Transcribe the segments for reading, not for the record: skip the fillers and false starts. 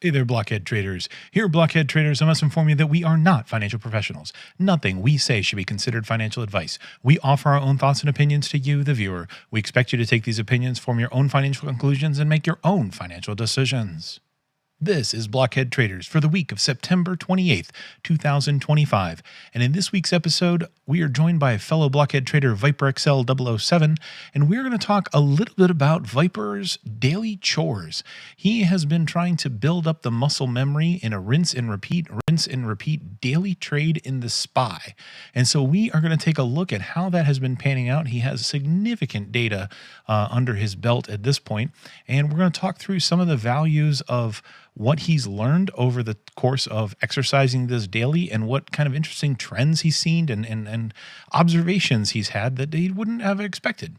Hey there, Blockhead Traders. Here at Blockhead Traders, I must inform you that we are not financial professionals. Nothing we say should be considered financial advice. We offer our own thoughts and opinions to you, the viewer. We expect you to take these opinions, form your own financial conclusions, and make your own financial decisions. This is Blockhead Traders for the week of September 28th, 2025. And in this week's episode, we are joined by fellow Blockhead trader viperxl007, and we're going to talk a little bit about Viper's Daily Chores. He has been trying to build up the muscle memory in a rinse and repeat daily trade in the SPY. And so we are going to take a look at how that has been panning out. He has significant data under his belt at this point, and we're going to talk through some of the values of what he's learned over the course of exercising this daily and what kind of interesting trends he's seen and observations he's had that he wouldn't have expected.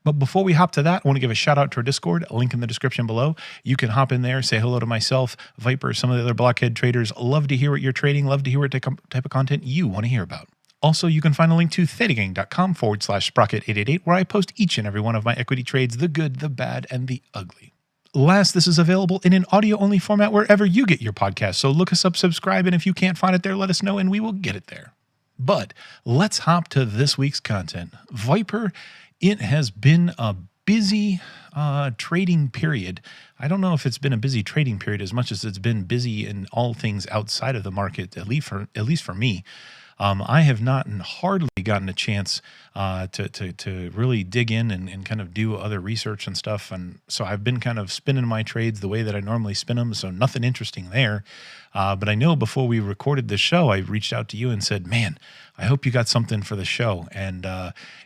But before we hop to that, I want to give a shout out to our Discord, a link in the description below. You can hop in there, say hello to myself, Viper, some of the other Blockhead traders. Love to hear what you're trading, love to hear what type of content you want to hear about. Also, you can find a link to thetagang.com/sprocket888, where I post each and every one of my equity trades, the good, the bad, and the ugly. Last, this is available in an audio-only format wherever you get your podcast, so look us up, subscribe, and if you can't find it there, let us know, and we will get it there. But let's hop to this week's content. Viper, it has been a busy trading period. I don't know if it's been a busy trading period as much as it's been busy in all things outside of the market, at least for me. I have not hardly gotten a chance to really dig in and kind of do other research and stuff. And so I've been kind of spinning my trades the way that I normally spin them. So nothing interesting there. But I know before we recorded this show, I reached out to you and said, man, I hope you got something for the show. And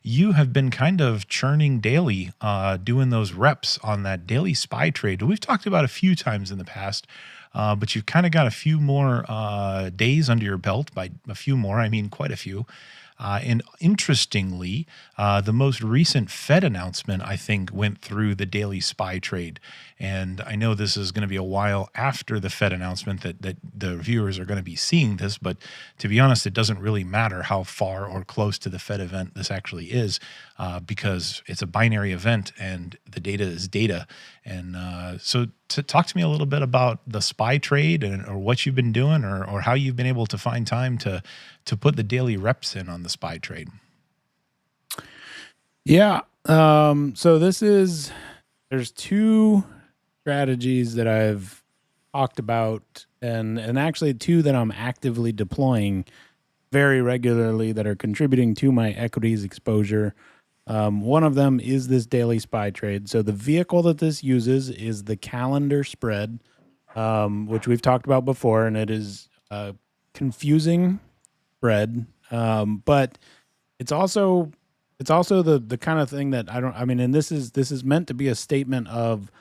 you have been kind of churning daily, doing those reps on that daily SPY trade. We've talked about a few times in the past. But you've kind of got a few more days under your belt. By a few more, I mean quite a few. And interestingly, the most recent Fed announcement, I think, went through the daily SPY trade. And I know this is going to be a while after the Fed announcement that the viewers are going to be seeing this. But to be honest, it doesn't really matter how far or close to the Fed event this actually is, because it's a binary event and the data is data. And so to talk to me a little bit about the SPY trade or what you've been doing or how you've been able to find time to put the daily reps in on the SPY trade. Yeah. So there's two strategies that I've talked about and actually two that I'm actively deploying very regularly that are contributing to my equities exposure. One of them is this daily SPY trade. So the vehicle that this uses is the calendar spread, which we've talked about before, and it is confusing spread, but it's also the kind of thing that and this is meant to be a statement of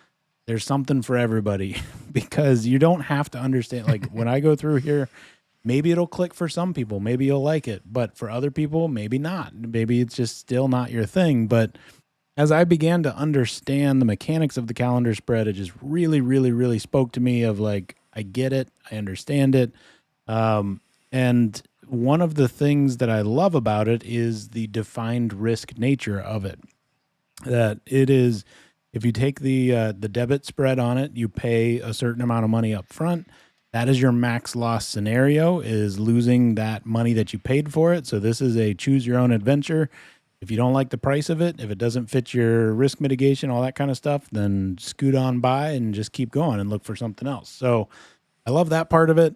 there's something for everybody because you don't have to understand. Like when I go through here, maybe it'll click for some people, maybe you'll like it, but for other people, maybe not. Maybe it's just still not your thing. But as I began to understand the mechanics of the calendar spread, it just really, really, really spoke to me of like, I get it, I understand it. And one of the things that I love about it is the defined risk nature of it. That it is, if you take the debit spread on it, you pay a certain amount of money up front. That is your max loss scenario, is losing that money that you paid for it. So this is a choose your own adventure. If you don't like the price of it, if it doesn't fit your risk mitigation, all that kind of stuff, then scoot on by and just keep going and look for something else. So I love that part of it.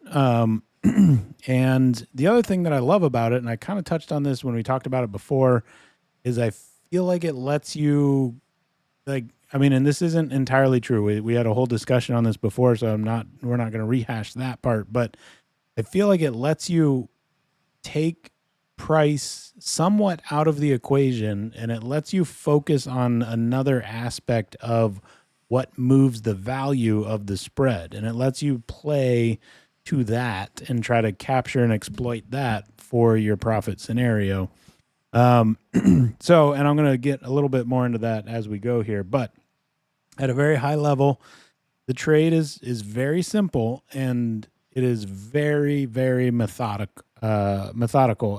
And the other thing that I love about it, and I kind of touched on this when we talked about it before, is I feel like it lets you, and this isn't entirely true. We had a whole discussion on this before, so we're not going to rehash that part, but I feel like it lets you take price somewhat out of the equation, and it lets you focus on another aspect of what moves the value of the spread, and it lets you play to that and try to capture and exploit that for your profit scenario. And I'm going to get a little bit more into that as we go here, but at a very high level, the trade is very simple and it is very, very methodical.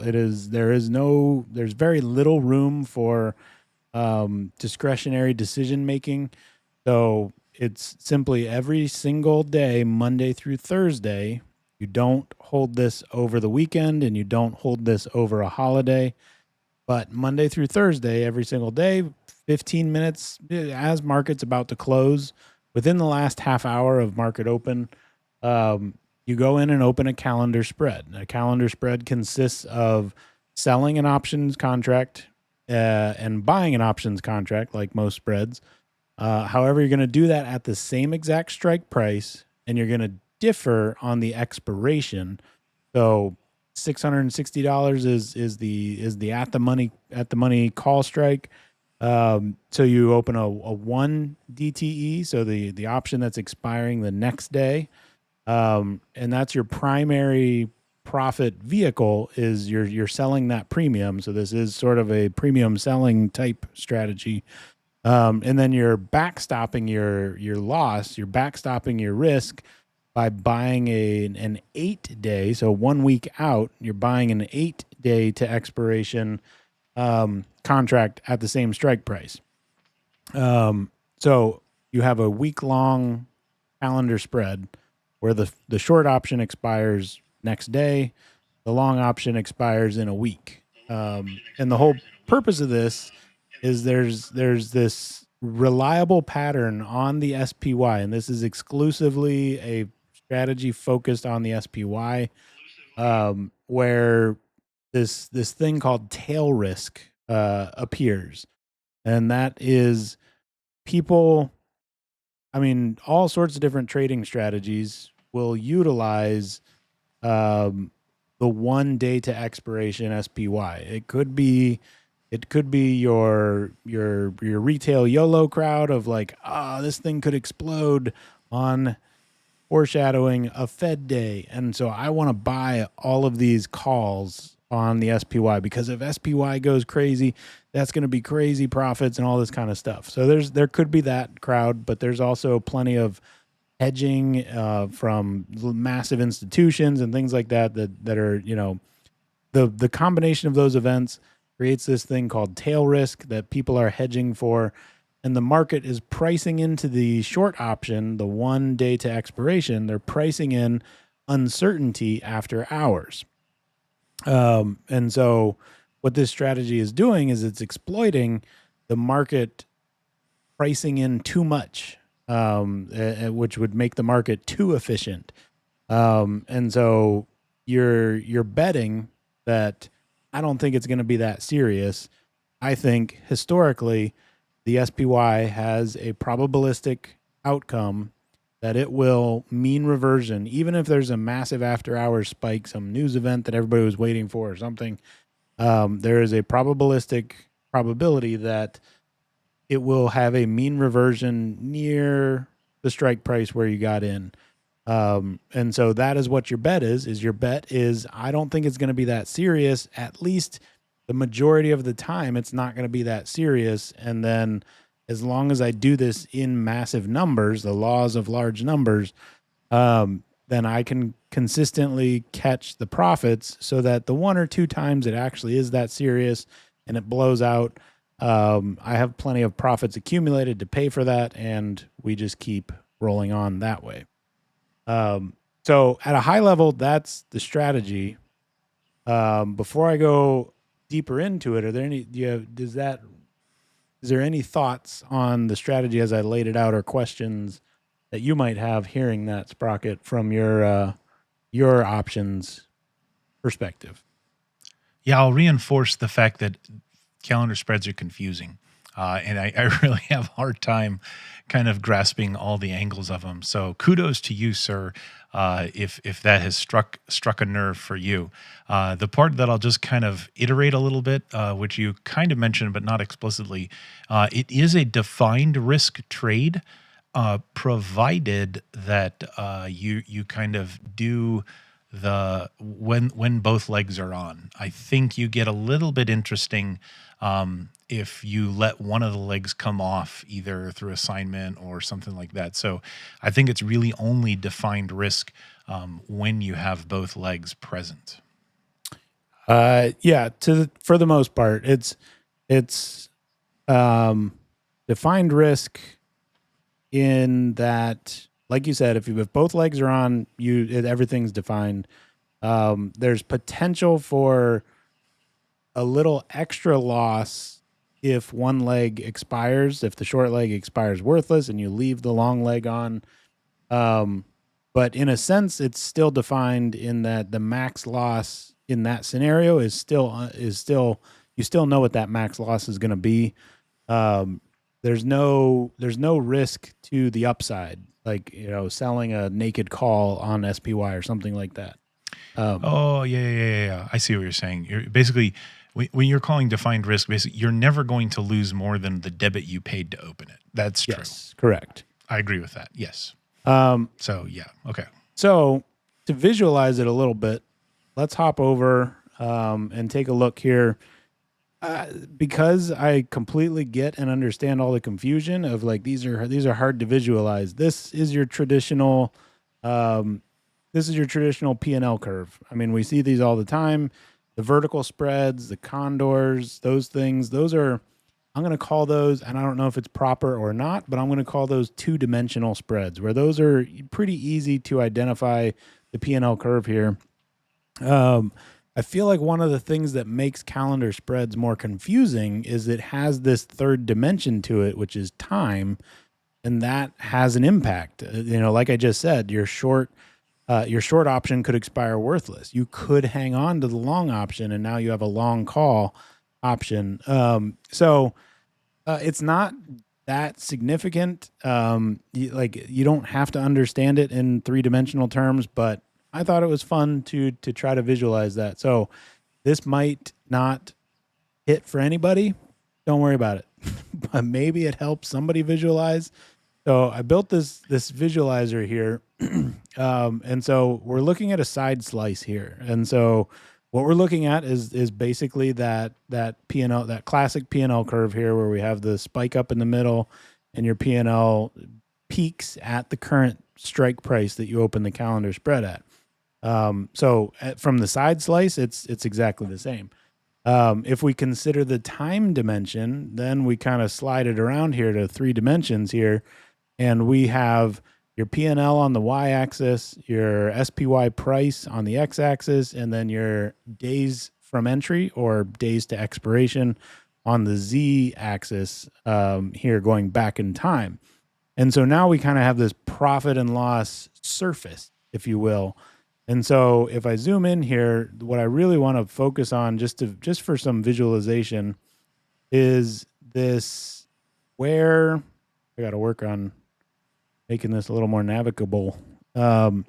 There's very little room for discretionary decision making. So it's simply every single day, Monday through Thursday. You don't hold this over the weekend and you don't hold this over a holiday, but Monday through Thursday, every single day, 15 minutes as market's about to close, within the last half hour of market open, you go in and open a calendar spread. A calendar spread consists of selling an options contract and buying an options contract, like most spreads. However, you're going to do that at the same exact strike price, and you're going to differ on the expiration. So $660 is the at the money call strike. So you open a 1 DTE, so the option that's expiring the next day, and that's your primary profit vehicle. Is you're selling that premium. So this is sort of a premium selling type strategy. And then you're backstopping your loss, you're backstopping your risk by buying an 8-day, so 1 week out, you're buying an 8-day to expiration contract at the same strike price. So you have a week-long calendar spread where the short option expires next day, the long option expires in a week. And the whole purpose of this is there's this reliable pattern on the SPY, and this is exclusively a strategy focused on the SPY, where this thing called tail risk appears, and that is people. I mean, all sorts of different trading strategies will utilize the 1 day to expiration SPY. It could be your retail YOLO crowd of like, this thing could explode on foreshadowing a Fed day. And so I want to buy all of these calls on the SPY because if SPY goes crazy, that's going to be crazy profits and all this kind of stuff. So there could be that crowd, but there's also plenty of hedging from massive institutions and things like that are, the combination of those events creates this thing called tail risk that people are hedging for, and the market is pricing into the short option, the 1 day to expiration. They're pricing in uncertainty after hours. And so what this strategy is doing is it's exploiting the market pricing in too much, which would make the market too efficient. And so you're betting that I don't think it's going to be that serious. I think historically the SPY has a probabilistic outcome that it will mean reversion, even if there's a massive after hours spike, some news event that everybody was waiting for or something. There is a probability that it will have a mean reversion near the strike price where you got in. And so that is what your bet is your bet is, I don't think it's going to be that serious. At least the majority of the time, it's not going to be that serious. And then as long as I do this in massive numbers, the laws of large numbers, then I can consistently catch the profits so that the 1 or 2 times it actually is that serious and it blows out, I have plenty of profits accumulated to pay for that. And we just keep rolling on that way. So at a high level, that's the strategy. Before I go deeper into it, is there any thoughts on the strategy as I laid it out, or questions that you might have hearing that, Sprocket, from your options perspective? Yeah, I'll reinforce the fact that calendar spreads are confusing. And I really have a hard time kind of grasping all the angles of them. So kudos to you, sir, if that has struck a nerve for you. The part that I'll just kind of iterate a little bit, which you kind of mentioned but not explicitly, it is a defined risk trade, provided that you kind of do the when both legs are on. I think you get a little bit interesting if you let one of the legs come off either through assignment or something like that. So I think it's really only defined risk when you have both legs present. Yeah, for the most part, it's defined risk in that, like you said, if both legs are on, everything's defined. There's potential for a little extra loss if one leg expires, if the short leg expires worthless and you leave the long leg on. But in a sense, it's still defined in that the max loss in that scenario is still you still know what that max loss is going to be. There's no risk to the upside, like selling a naked call on SPY or something like that. Yeah. I see what you're saying. You're basically, when you're calling defined risk, basically you're never going to lose more than the debit you paid to open it. That's true. Yes, correct. I agree with that. Yes. So yeah. Okay. So to visualize it a little bit, let's hop over and take a look here. Because I completely get and understand all the confusion of like these are hard to visualize. This is your traditional P&L curve. I mean, we see these all the time. The vertical spreads, the condors, those things, those are, I'm going to call those, and I don't know if it's proper or not, but I'm going to call those two-dimensional spreads, where those are pretty easy to identify the P&L curve here. I feel like one of the things that makes calendar spreads more confusing is it has this third dimension to it, which is time, and that has an impact. Like I just said, your short option could expire worthless. You could hang on to the long option, and now you have a long call option. So it's not that significant. You don't have to understand it in three-dimensional terms, but I thought it was fun to try to visualize that. So this might not hit for anybody. Don't worry about it. But maybe it helps somebody visualize. So I built this visualizer here. And so we're looking at a side slice here. And so what we're looking at is basically that P&L, that classic P&L curve here, where we have the spike up in the middle and your P&L peaks at the current strike price that you open the calendar spread at. So from the side slice, it's exactly the same. If we consider the time dimension, then we kind of slide it around here to 3 dimensions here, and we have your P&L on the y-axis, your SPY price on the x-axis, and then your days from entry or days to expiration on the z-axis here, going back in time. And so now we kind of have this profit and loss surface, if you will. And so if I zoom in here, what I really want to focus on just for some visualization is this, where I got to work on making this a little more navigable. We're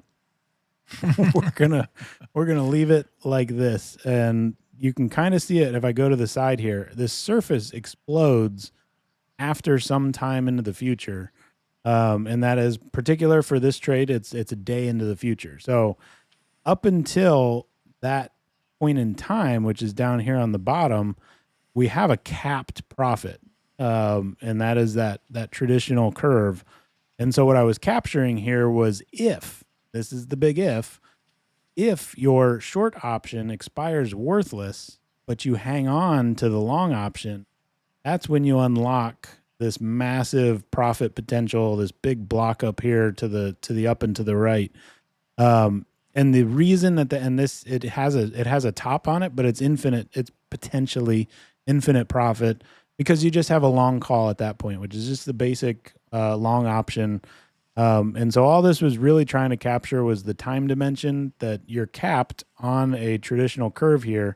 gonna leave it like this, and you can kind of see it if I go to the side here. This surface explodes after some time into the future, and that is particular for this trade. It's a day into the future. So up until that point in time, which is down here on the bottom, we have a capped profit, and that is that traditional curve. And so what I was capturing here was, if this is the big if your short option expires worthless, but you hang on to the long option, that's when you unlock this massive profit potential, this big block up here to the up and to the right. And the reason that it has a top on it, but it's infinite. It's potentially infinite profit because you just have a long call at that point, which is just the basic long option. And so all this was really trying to capture was the time dimension, that you're capped on a traditional curve here,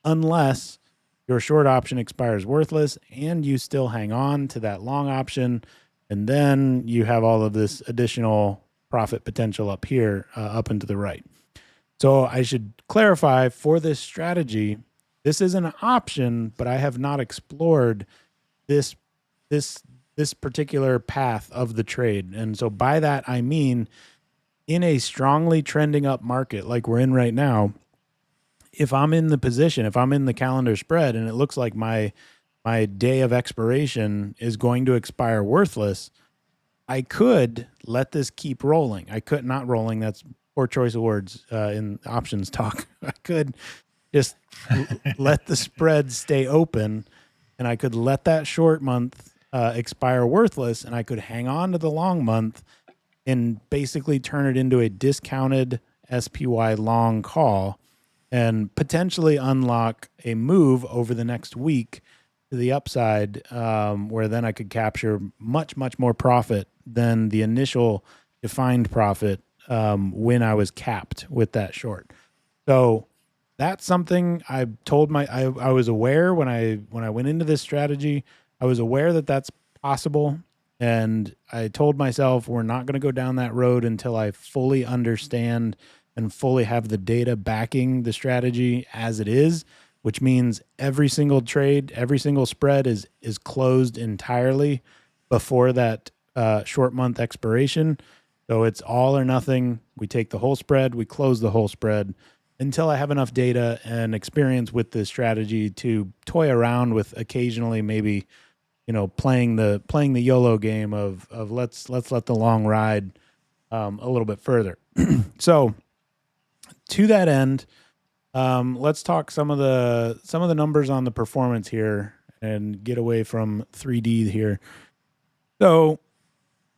unless your short option expires worthless and you still hang on to that long option. And then you have all of this additional profit potential up here, up and to the right. So I should clarify, for this strategy, this is an option, but I have not explored this particular path of the trade. And so by that, I mean, in a strongly trending up market like we're in right now, if I'm in the position, if I'm in the calendar spread and it looks like my day of expiration is going to expire worthless, I could let this keep rolling. I could not rolling. That's poor choice of words in options talk. I could just let the spread stay open, and I could let that short month expire worthless, and I could hang on to the long month and basically turn it into a discounted SPY long call and potentially unlock a move over the next week to the upside, where then I could capture much, much more profit than the initial defined profit when I was capped with that short. So that's something I told I was aware when I went into this strategy. I was aware that that's possible, and I told myself we're not going to go down that road until I fully understand and fully have the data backing the strategy as it is, which means every single trade, every single spread is closed entirely before that short month expiration. So it's all or nothing. We take the whole spread, we close the whole spread until I have enough data and experience with this strategy to toy around with occasionally maybe, playing the YOLO game of let's let the long ride a little bit further. So to that end, let's talk some of the numbers on the performance here and get away from 3D here. So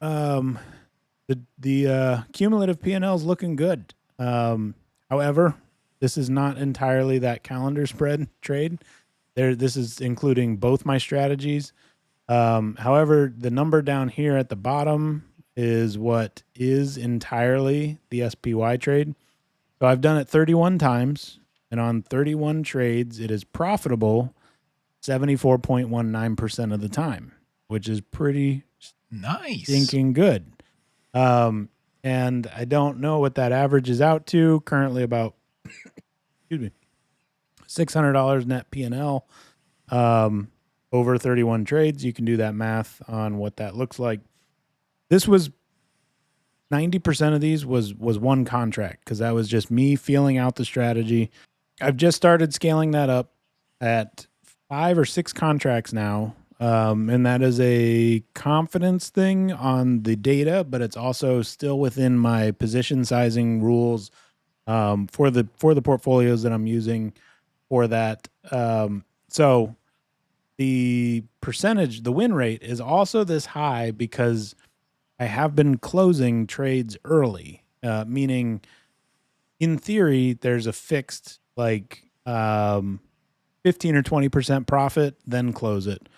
the cumulative P&L is looking good. However, this is not entirely that calendar spread trade. This is including both my strategies. However, the number down here at the bottom is what is entirely the SPY trade. So I've done it 31 times, and on 31 trades, it is profitable 74.19% of the time, which is pretty nice, stinking good. And I don't know what that averages out to. Currently about, excuse me, $600 net P&L over 31 trades. You can do that math on what that looks like. This was 90% of these was one contract, because that was just me feeling out the strategy. I've just started scaling that up at 5 or 6 contracts now. And that is a confidence thing on the data, but it's also still within my position sizing rules for the portfolios that I'm using for that. So the percentage, the win rate is also this high because I have been closing trades early, meaning in theory, there's a fixed 15 or 20% profit, then close it,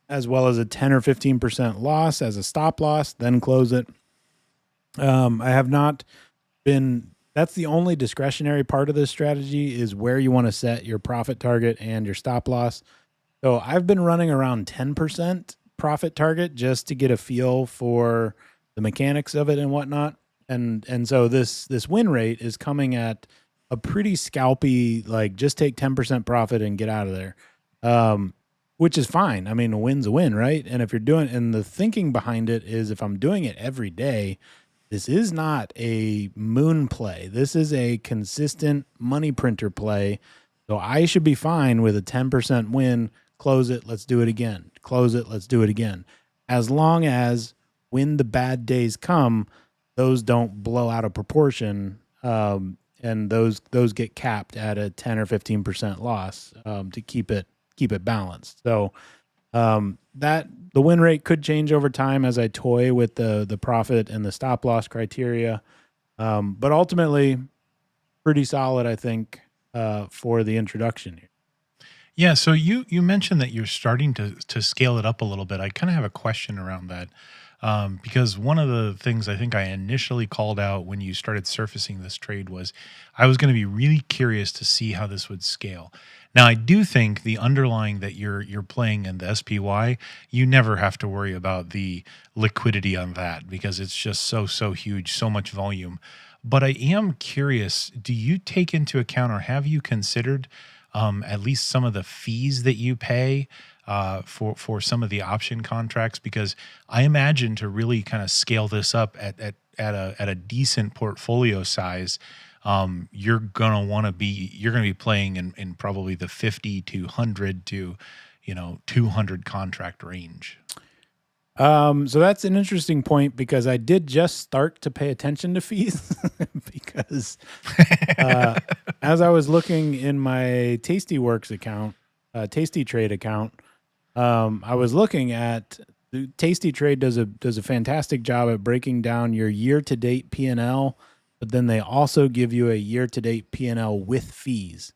as well as a 10 or 15% loss as a stop loss, then close it. I have not been, that's the only discretionary part of this strategy, is where you want to set your profit target and your stop loss. So I've been running around 10% profit target just to get a feel for the mechanics of it and whatnot. And so this win rate is coming at a pretty scalpy, just take 10% profit and get out of there. Which is fine. I mean, a win's a win, right? And if you're doing, and the thinking behind it is, if I'm doing it every day, this is not a moon play. This is a consistent money printer play. So I should be fine with a 10% win. Close it. Let's do it again. Close it. Let's do it again. As long as when the bad days come, those don't blow out of proportion. And those get capped at a 10 or 15% loss to keep it balanced. So that the win rate could change over time as I toy with the profit and the stop loss criteria. But ultimately, pretty solid, I think, for the introduction here. Yeah, so you mentioned that you're starting to scale it up a little bit. I kind of have a question around that, because one of the things I think I initially called out when you started surfacing this trade was I was going to be really curious to see how this would scale. Now, I do think the underlying that you're playing in the SPY, you never have to worry about the liquidity on that, because it's just so huge, so much volume. But I am curious, do you take into account, or have you considered at least some of the fees that you pay for some of the option contracts? Because I imagine to really kind of scale this up at a decent portfolio size, you're gonna be playing in probably the 50 to 100 to 200 contract range. So that's an interesting point, because I did just start to pay attention to fees because as I was looking in my Tastyworks account, Tasty Trade account, I was looking at Tasty Trade does a fantastic job at breaking down your year to date P&L, but then they also give you a year to date P&L with fees.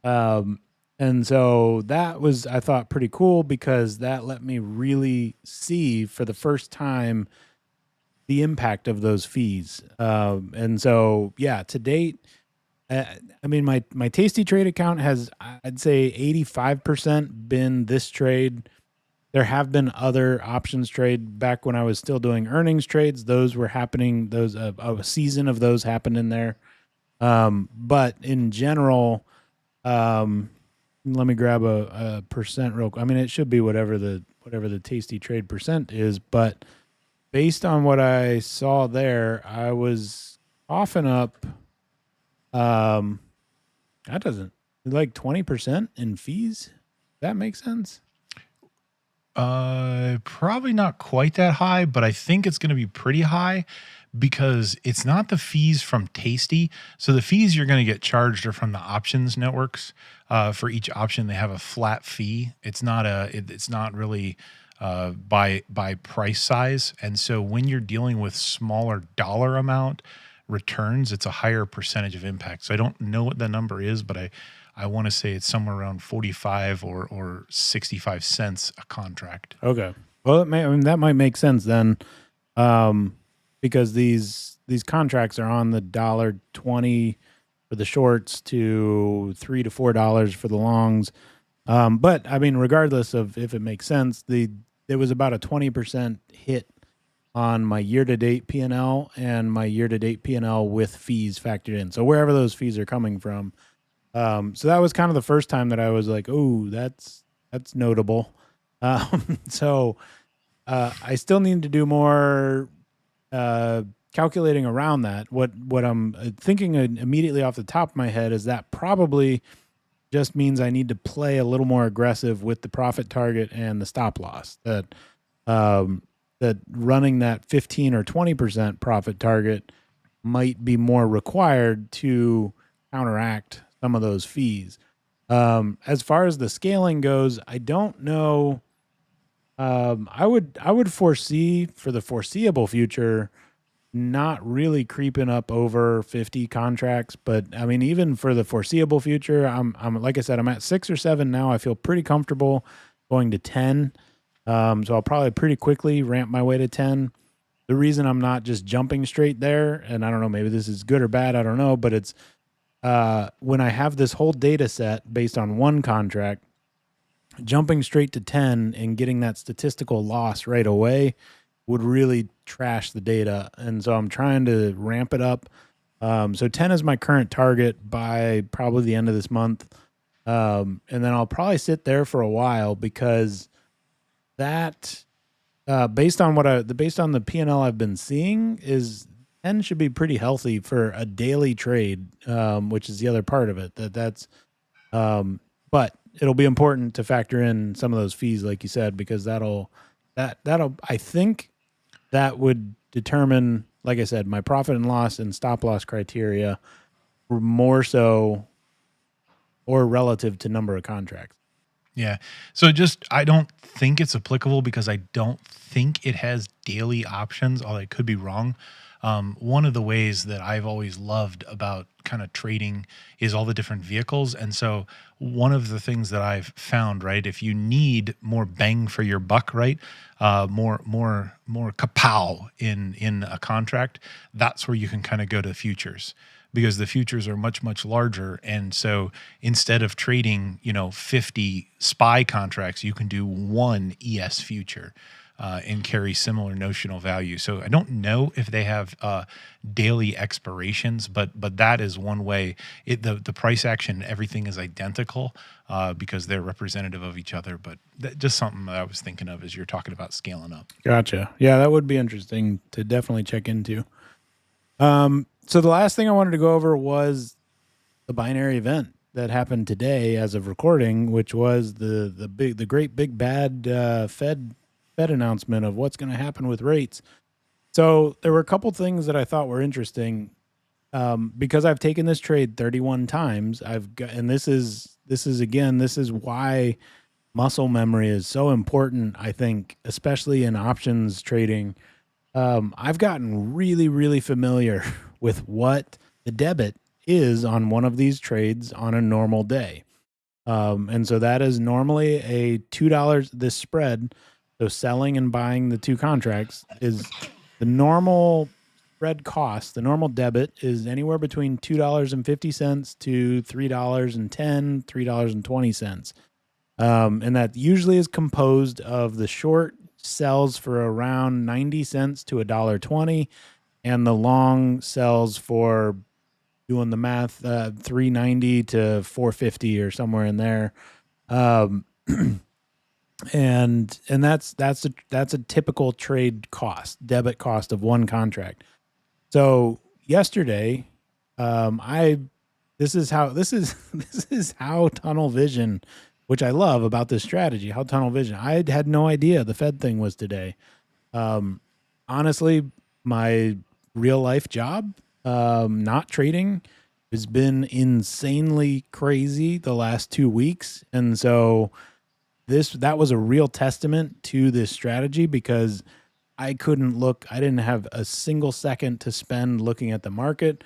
And so that was, I thought, pretty cool because that let me really see for the first time the impact of those fees. And so, yeah, to date, I mean, my Tasty Trade account has, I'd say 85% been this trade. There have been other options trade back when I was still doing earnings trades. Those were happening. Those a season of those happened in there. But in general, let me grab a percent real quick. I mean, it should be whatever the Tasty Trade percent is, but based on what I saw there, I was often up. That doesn't like 20% in fees. That makes sense. Probably not quite that high, but I think it's going to be pretty high because it's not the fees from Tasty. So the fees you're going to get charged are from the options networks. For each option, they have a flat fee. It's not really by price size. And so when you're dealing with smaller dollar amount returns, it's a higher percentage of impact. So I don't know what the number is, but I want to say it's somewhere around 45 or 65 cents a contract. Okay. Well, that might make sense then, because these contracts are on the $1.20 for the shorts to $3 to $4 for the longs. But I mean, regardless of if it makes sense, there was about a 20% hit on my year-to-date P&L and my year-to-date P&L with fees factored in. So wherever those fees are coming from. So that was kind of the first time that I was like, oh, that's notable. So I still need to do more calculating around that. What I'm thinking immediately off the top of my head is that probably just means I need to play a little more aggressive with the profit target and the stop loss. That running that 15 or 20% profit target might be more required to counteract some of those fees. As far as the scaling goes, I don't know. I would foresee for the foreseeable future not really creeping up over 50 contracts, but I mean, even for the foreseeable future, I'm like I said, I'm at 6 or 7 now. I feel pretty comfortable going to 10. So I'll probably pretty quickly ramp my way to 10. The reason I'm not just jumping straight there, and I don't know, maybe this is good or bad, I don't know, but it's when I have this whole data set based on one contract, jumping straight to 10 and getting that statistical loss right away would really trash the data. And so I'm trying to ramp it up. So 10 is my current target by probably the end of this month. And then I'll probably sit there for a while because that, based on the P&L I've been seeing, is 10 should be pretty healthy for a daily trade, which is the other part of it. But it'll be important to factor in some of those fees, like you said, because that'll I think that would determine, like I said, my profit and loss and stop loss criteria more so or relative to number of contracts. Yeah. So I don't think it's applicable because I don't think it has daily options, although I could be wrong. One of the ways that I've always loved about kind of trading is all the different vehicles. And so one of the things that I've found, right, if you need more bang for your buck, right, more kapow in a contract, that's where you can kind of go to futures, because the futures are much, much larger. And so instead of trading, 50 SPY contracts, you can do one ES future and carry similar notional value. So I don't know if they have daily expirations, but that is one way. The price action, everything is identical because they're representative of each other. But just something that I was thinking of as you're talking about scaling up. Gotcha. Yeah, that would be interesting to definitely check into. So the last thing I wanted to go over was the binary event that happened today as of recording, which was the great big bad Fed announcement of what's going to happen with rates. So there were a couple things that I thought were interesting, because I've taken this trade 31 times. And this is why muscle memory is so important, I think, especially in options trading. I've gotten really, really familiar with what the debit is on one of these trades on a normal day. And so that is normally a $2, this spread. So selling and buying the two contracts is the normal spread cost. The normal debit is anywhere between $2.50 to $3.10, $3.20. And that usually is composed of the short sells for around 90 cents to $1.20, and the long sells for, doing the math, 390 to 450 or somewhere in there. Um, and that's a typical trade cost, debit cost of one contract. So yesterday, I this is how this is how tunnel vision, which I love about this strategy, how tunnel vision. I had no idea the Fed thing was today. Honestly, my real life job, not trading, has been insanely crazy the last 2 weeks, and so that was a real testament to this strategy because I couldn't look. I didn't have a single second to spend looking at the market.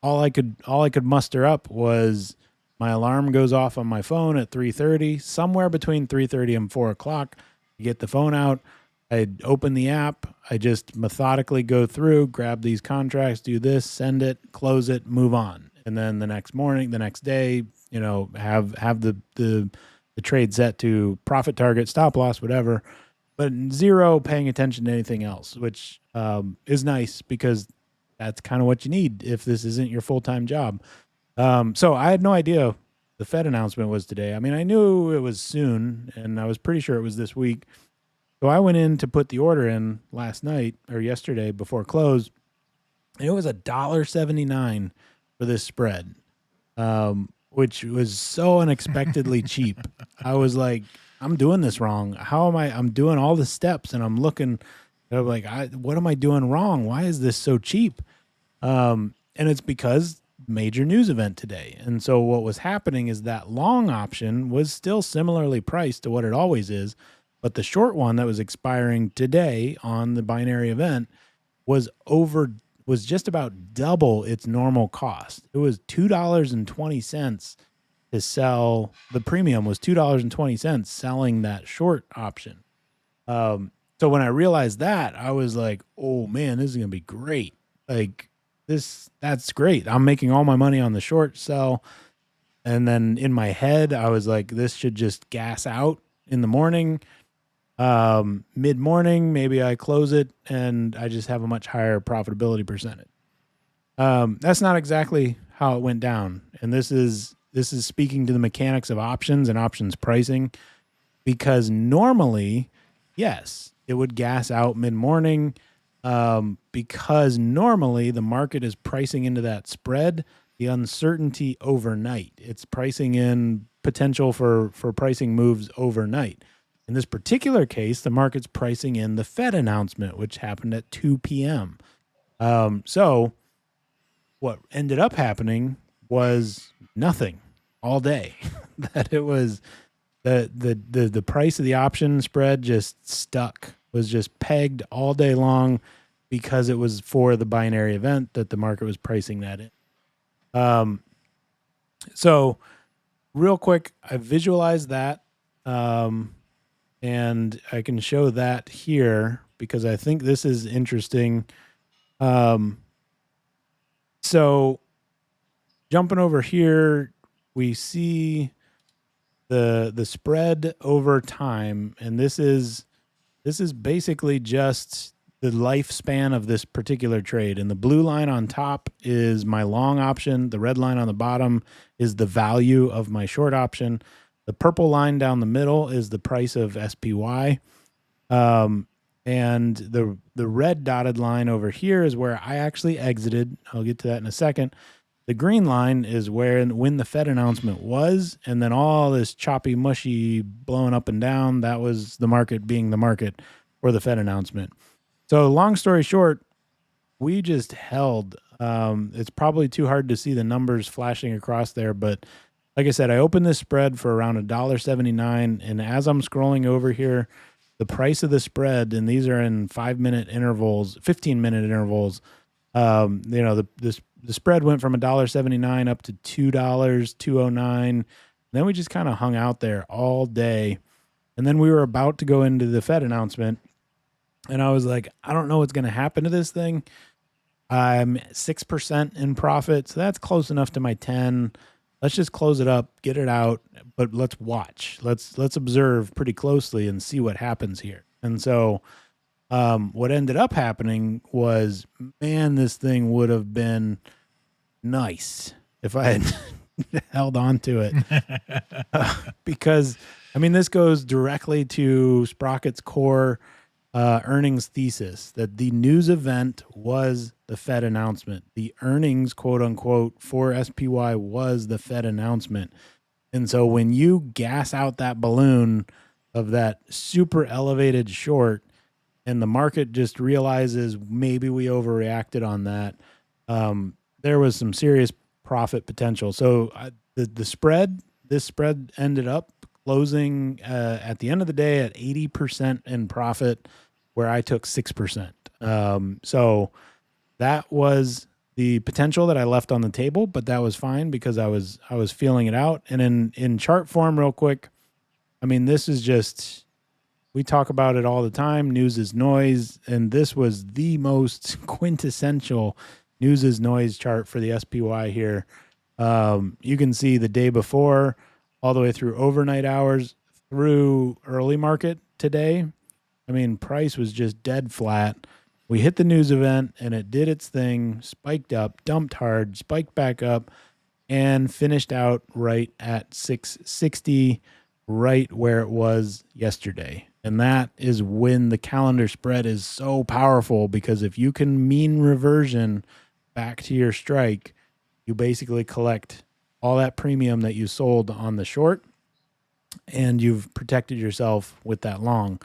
All I could muster up was my alarm goes off on my phone at 3:30, somewhere between 3:30 and 4 o'clock. I get the phone out. I open the app. I just methodically go through, grab these contracts, do this, send it, close it, move on. And then the next morning, the next day, have the trade set to profit target, stop loss, whatever, but zero paying attention to anything else, which is nice because that's kind of what you need if this isn't your full-time job. So I had no idea the Fed announcement was today. I mean, I knew it was soon, and I was pretty sure it was this week. So I went in to put the order in last night or yesterday before close, and it was $1.79 for this spread, which was so unexpectedly cheap. I was like, I'm doing this wrong. How am I? I'm doing all the steps, and I'm looking. I'm like, what am I doing wrong? Why is this so cheap? And it's because major news event today. And so what was happening is that long option was still similarly priced to what it always is, but the short one that was expiring today on the binary event was just about double its normal cost. It was $2.20 to sell. The premium was $2.20 selling that short option. So when I realized that, I was like, oh man, this is going to be great. Like that's great. I'm making all my money on the short sell. And then in my head, I was like, this should just gas out in the morning. Mid-morning, maybe I close it and I just have a much higher profitability percentage. That's not exactly how it went down. And this is speaking to the mechanics of options and options pricing, because normally, yes, it would gas out mid-morning, because normally the market is pricing into that spread the uncertainty overnight. It's pricing in potential for pricing moves overnight. In this particular case, the market's pricing in the Fed announcement, which happened at 2 p.m. So what ended up happening was nothing all day. That it was the price of the option spread just stuck, was just pegged all day long because it was for the binary event that the market was pricing that in. So real quick, I visualized that, and I can show that here because I think this is interesting. So jumping over here, we see the spread over time, and this is basically just the lifespan of this particular trade. And the blue line on top is my long option. The red line on the bottom is the value of my short option. The purple line down the middle is the price of SPY. And the red dotted line over here is where I actually exited. I'll get to that in a second. The green line is when the Fed announcement was, and then all this choppy, mushy, blowing up and down, that was the market being the market for the Fed announcement. So long story short, we just held. It's probably too hard to see the numbers flashing across there, but like I said, I opened this spread for around $1.79, and as I'm scrolling over here, the price of the spread, and these are in 5-minute intervals, 15-minute intervals. The spread went from $1.79 up to $2, $2.09. Then we just kind of hung out there all day, and then we were about to go into the Fed announcement, and I was like, I don't know what's going to happen to this thing. I'm 6% in profit, so that's close enough to my 10. Let's just close it up, get it out, but let's watch. Let's observe pretty closely and see what happens here. And so what ended up happening was, man, this thing would have been nice if I had held on to it. Because, I mean, this goes directly to Sprocket's core earnings thesis that the news event was the Fed announcement. The earnings, quote unquote, for SPY was the Fed announcement. And so when you gas out that balloon of that super elevated short and the market just realizes maybe we overreacted on that, there was some serious profit potential. So this spread ended up closing at the end of the day at 80% in profit, where I took 6%. So that was the potential that I left on the table, but that was fine because I was feeling it out. And in chart form, real quick, I mean, this is just, we talk about it all the time. News is noise, and this was the most quintessential news is noise chart for the SPY here. You can see the day before, all the way through overnight hours, through early market today. I mean, price was just dead flat. We hit the news event and it did its thing, spiked up, dumped hard, spiked back up, and finished out right at 660, right where it was yesterday. And that is when the calendar spread is so powerful, because if you can mean reversion back to your strike, you basically collect all that premium that you sold on the short, and you've protected yourself with that long.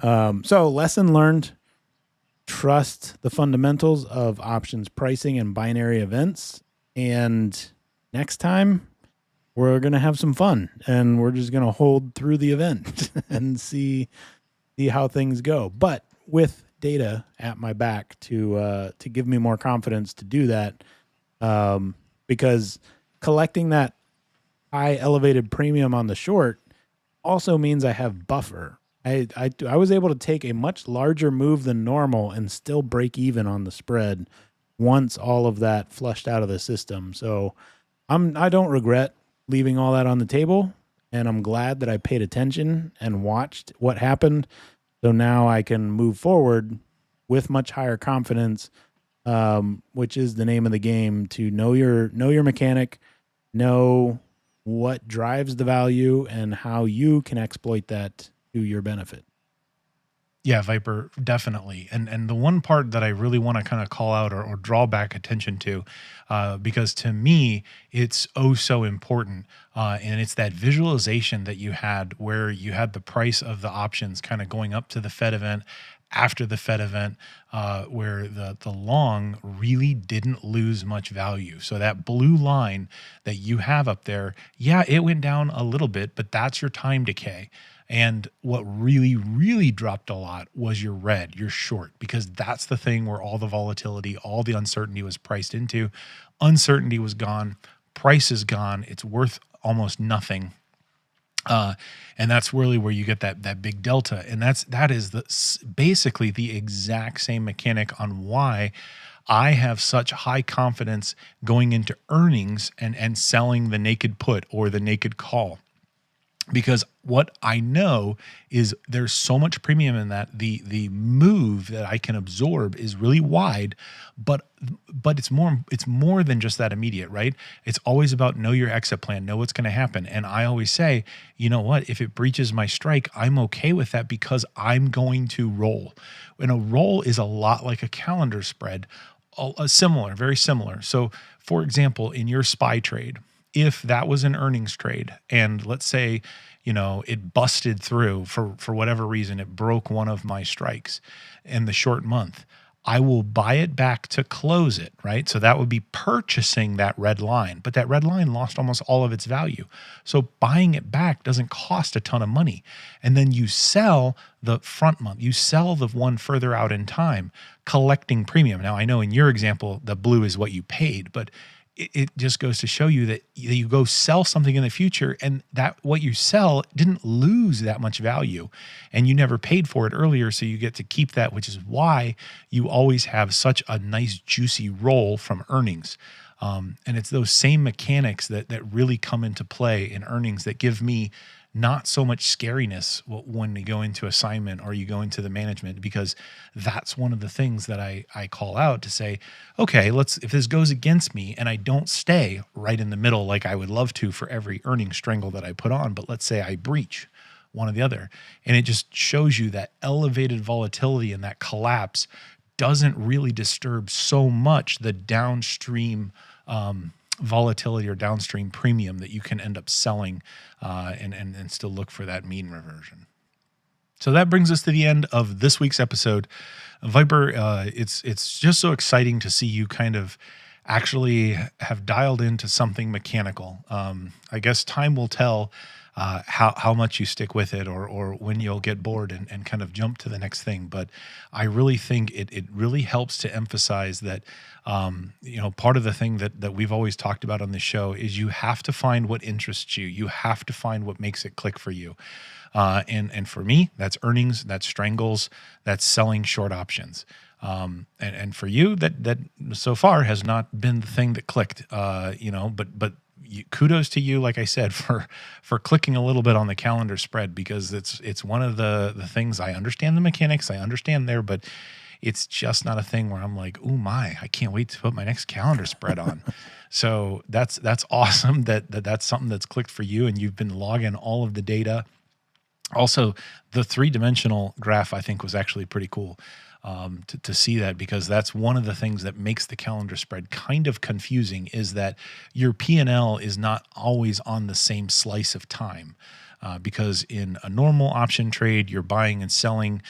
So lesson learned, trust the fundamentals of options pricing and binary events. And next time we're going to have some fun, and we're just going to hold through the event and see how things go. But with data at my back to give me more confidence to do that, because collecting that high elevated premium on the short also means I have buffer. I was able to take a much larger move than normal and still break even on the spread once all of that flushed out of the system. So I don't regret leaving all that on the table, and I'm glad that I paid attention and watched what happened. So now I can move forward with much higher confidence, which is the name of the game, to know your mechanic, know what drives the value, and how you can exploit that to your benefit. Yeah, Viper, definitely. And the one part that I really want to kind of call out or draw back attention to, because to me, it's oh so important. And it's that visualization that you had where you had the price of the options kind of going up to the Fed event, after the Fed event, where the long really didn't lose much value. So that blue line that you have up there, yeah, it went down a little bit, but that's your time decay. And what really, really dropped a lot was your red, your short, because that's the thing where all the volatility, all the uncertainty was priced into. Uncertainty was gone. Price is gone. It's worth almost nothing. And that's really where you get that big delta. And that is basically the exact same mechanic on why I have such high confidence going into earnings and selling the naked put or the naked call. Because what I know is there's so much premium in that the move that I can absorb is really wide, but it's more than just that immediate, right? It's always about know your exit plan, know what's going to happen. And I always say, you know what, if it breaches my strike, I'm okay with that because I'm going to roll. And a roll is a lot like a calendar spread, similar, very similar. So for example, in your SPY trade, if that was an earnings trade and let's say, it busted through for whatever reason, it broke one of my strikes in the short month, I will buy it back to close it, right? So that would be purchasing that red line, but that red line lost almost all of its value. So buying it back doesn't cost a ton of money. And then you sell the front month, you sell the one further out in time, collecting premium. Now, I know in your example, the blue is what you paid, but it just goes to show you that you go sell something in the future and that what you sell didn't lose that much value and you never paid for it earlier. So you get to keep that, which is why you always have such a nice juicy roll from earnings. And it's those same mechanics that really come into play in earnings that give me not so much scariness when you go into assignment or you go into the management, because that's one of the things that I call out to say, okay, if this goes against me and I don't stay right in the middle like I would love to for every earnings strangle that I put on, but let's say I breach one or the other, and it just shows you that elevated volatility and that collapse doesn't really disturb so much the downstream volatility or downstream premium that you can end up selling and still look for that mean reversion. So that brings us to the end of this week's episode. Viper, it's just so exciting to see you kind of actually have dialed into something mechanical. I guess time will tell how much you stick with it or when you'll get bored and kind of jump to the next thing. But I really think it really helps to emphasize that, part of the thing that we've always talked about on this show is you have to find what interests you. You have to find what makes it click for you. And for me, that's earnings, that's strangles, that's selling short options. And for you, that so far has not been the thing that clicked, but kudos to you, like I said, for clicking a little bit on the calendar spread, because it's one of the things. I understand the mechanics, I understand there, but it's just not a thing where I'm like, oh my, I can't wait to put my next calendar spread on. So that's awesome that's something that's clicked for you, and you've been logging all of the data. Also, the 3-dimensional graph I think was actually pretty cool. To see that, because that's one of the things that makes the calendar spread kind of confusing, is that your P&L is not always on the same slice of time. Because in a normal option trade, you're buying and selling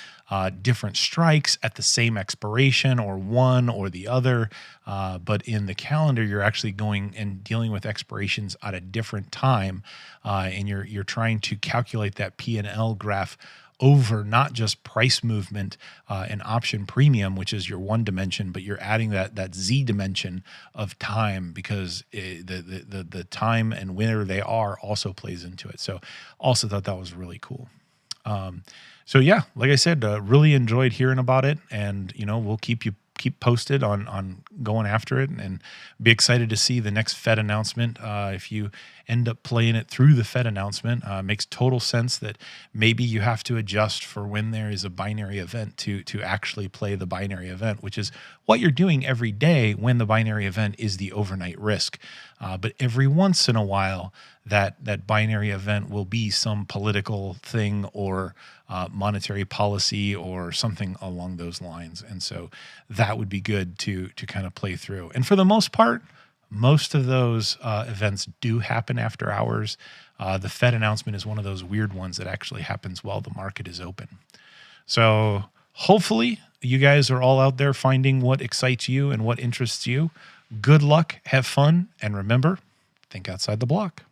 different strikes at the same expiration, or one or the other. But in the calendar, you're actually going and dealing with expirations at a different time, and you're trying to calculate that P&L graph over not just price movement and option premium, which is your one dimension, but you're adding that Z dimension of time, because the time and where they are also plays into it. So also thought that was really cool. So yeah, like I said, really enjoyed hearing about it, and we'll keep posted on going after it, and be excited to see the next Fed announcement. If you end up playing it through the Fed announcement, makes total sense that maybe you have to adjust for when there is a binary event to actually play the binary event, which is what you're doing every day when the binary event is the overnight risk. But every once in a while, that binary event will be some political thing or monetary policy or something along those lines. And so that would be good to kind of play through. And for the most part, most of those events do happen after hours. The Fed announcement is one of those weird ones that actually happens while the market is open. So hopefully you guys are all out there finding what excites you and what interests you. Good luck, have fun, and remember, think outside the block.